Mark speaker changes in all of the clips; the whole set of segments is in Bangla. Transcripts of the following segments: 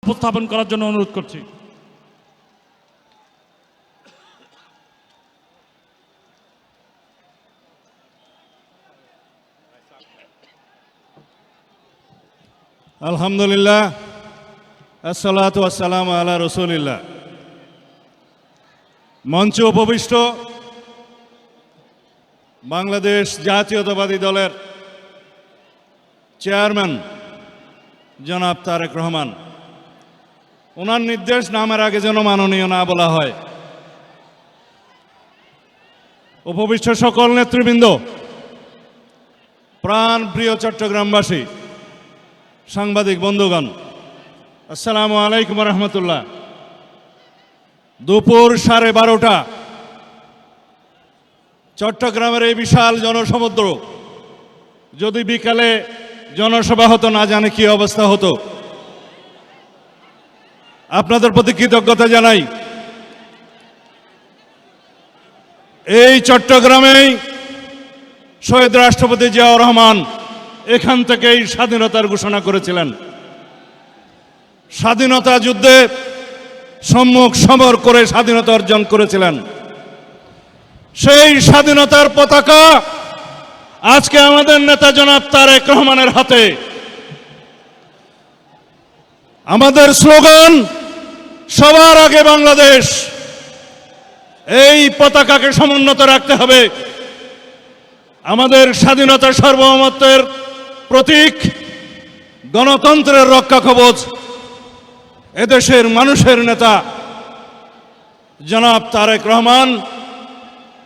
Speaker 1: উপস্থাপন করার জন্য অনুরোধ করছি।
Speaker 2: আলহামদুলিল্লাহ, আসসালাতু ওয়াসসালামু আলা রাসূলিল্লাহ। মঞ্চে উপবিষ্ট বাংলাদেশ জাতীয়তাবাদী দলের চেয়ারম্যান জনাব তারেক রহমান, ওনার নির্দেশ নামের আগে যেন মাননীয় না বলা হয়। উপবিষ্ট সকল নেতৃবৃন্দ, প্রাণ প্রিয় চট্টগ্রামবাসী, সাংবাদিক বন্ধুগণ, আসসালামু আলাইকুম রহমতুল্লাহ। দুপুর 12:30 চট্টগ্রামের এই বিশাল জনসমুদ্র যদি বিকালে জনসভা হতো, না জানে কি অবস্থা হতো। আপনাদের প্রতি কৃতজ্ঞতা জানাই। এই চট্টগ্রামেই শহীদ রাষ্ট্রপতি জিয়াউর রহমান এখান থেকেই স্বাধীনতার ঘোষণা করেছিলেন। স্বাধীনতা যুদ্ধে সম্মুখ সমর করে স্বাধীনতা অর্জন করেছিলেন। সেই স্বাধীনতার পতাকা আজকে আমাদের নেতা জনাব তারেক রহমানের হাতে। আমাদের স্লোগান সবার আগে বাংলাদেশ। এই পতাকাকে সমুন্নত রাখতে হবে। আমাদের স্বাধীনতা সার্বভৌমত্বের প্রতীক, গণতন্ত্রের রক্ষা কবচ, এদেশের মানুষের নেতা জনাব তারেক রহমান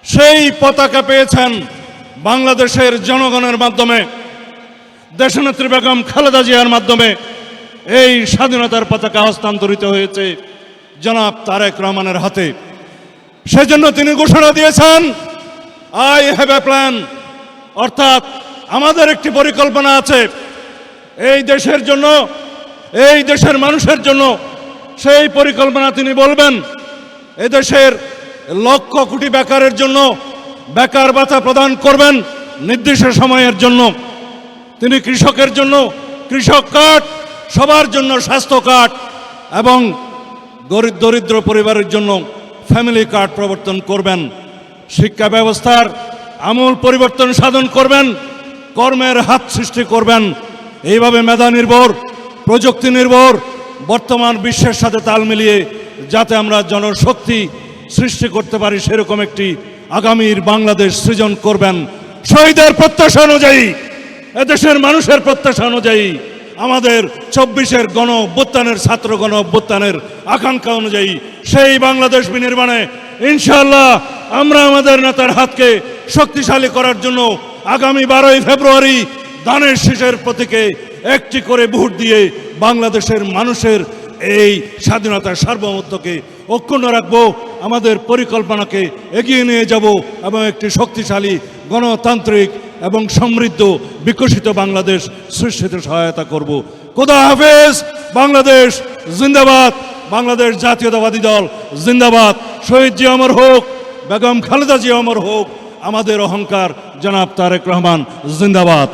Speaker 2: সেই পতাকা পেয়েছেন বাংলাদেশের জনগণের মাধ্যমে, দেশনেত্রী বেগম খালেদা জিয়ার মাধ্যমে। এই স্বাধীনতার পতাকা হস্তান্তরিত হয়েছে জনাব তারেক রহমানের হাতে। সেজন্য তিনি ঘোষণা দিয়েছেন, আই হ্যাভ এ প্ল্যান, অর্থাৎ আমাদের একটি পরিকল্পনা আছে এই দেশের জন্য, এই দেশের মানুষের জন্য। সেই পরিকল্পনা তিনি বলবেন। এদেশের লক্ষ কোটি বেকারের জন্য বেকার ভাতা প্রদান করবেন নির্দিষ্ট সময়ের জন্য। তিনি কৃষকের জন্য কৃষক কার্ড, সবার জন্য স্বাস্থ্য কার্ড এবং দরিদ্র পরিবারের জন্য ফ্যামিলি কার্ড প্রবর্তন করবেন। শিক্ষা ব্যবস্থার আমূল পরিবর্তন সাধন করবেন, কর্মের হাত সৃষ্টি করবেন। এইভাবে মেধা নির্ভর, প্রযুক্তি নির্ভর বর্তমান বিশ্বের সাথে তাল মিলিয়ে যাতে আমরা জনশক্তি সৃষ্টি করতে পারি, সেরকম একটি আগামীর বাংলাদেশ সৃজন করবেন। শহীদের প্রত্যাশা অনুযায়ী, এদেশের মানুষের প্রত্যাশা অনুযায়ী, আমাদের 24-এর গণ অভ্যুত্থানের, ছাত্র গণ অভ্যুত্থানের আকাঙ্ক্ষা অনুযায়ী সেই বাংলাদেশ বিনির্মাণে ইনশাআল্লাহ আমরা আমাদের নেতার হাতকে শক্তিশালী করার জন্য আগামী 12ই ফেব্রুয়ারি ধানের শীষের প্রতীকে একটি করে ভোট দিয়ে বাংলাদেশের মানুষের এই স্বাধীনতার সার্বভৌমত্বকে অক্ষুণ্ণ রাখবো, আমাদের পরিকল্পনাকে এগিয়ে নিয়ে যাব এবং একটি শক্তিশালী গণতান্ত্রিক এবং সমৃদ্ধ বিকশিত বাংলাদেশ সৃষ্টিতে সহায়তা করব। খোদা হাফেজ। বাংলাদেশ জিন্দাবাদ। বাংলাদেশ জাতীয়তাবাদী দল জিন্দাবাদ। শহীদ জিয়া অমর হোক, বেগম খালেদা জিয়া অমর হোক। আমাদের অহংকার জনাব তারেক রহমান জিন্দাবাদ।